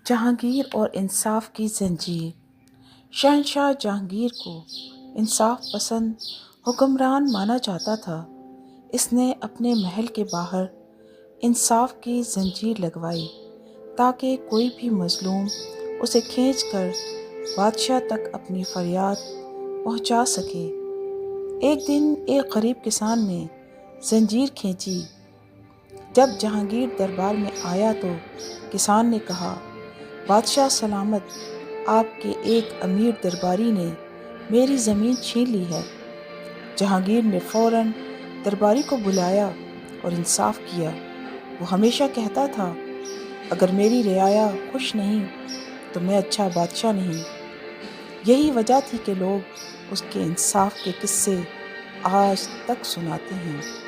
جہانگیر اور انصاف کی زنجیر۔ شہنشاہ جہانگیر کو انصاف پسند حکمران مانا جاتا تھا۔ اس نے اپنے محل کے باہر انصاف کی زنجیر لگوائی تاکہ کوئی بھی مظلوم اسے کھینچ کر بادشاہ تک اپنی فریاد پہنچا سکے۔ ایک دن ایک غریب کسان نے زنجیر کھینچی۔ جب جہانگیر دربار میں آیا تو کسان نے کہا، بادشاہ سلامت، آپ کے ایک امیر درباری نے میری زمین چھین لی ہے۔ جہانگیر نے فوراً درباری کو بلایا اور انصاف کیا۔ وہ ہمیشہ کہتا تھا، اگر میری رعایا خوش نہیں تو میں اچھا بادشاہ نہیں۔ یہی وجہ تھی کہ لوگ اس کے انصاف کے قصے آج تک سناتے ہیں۔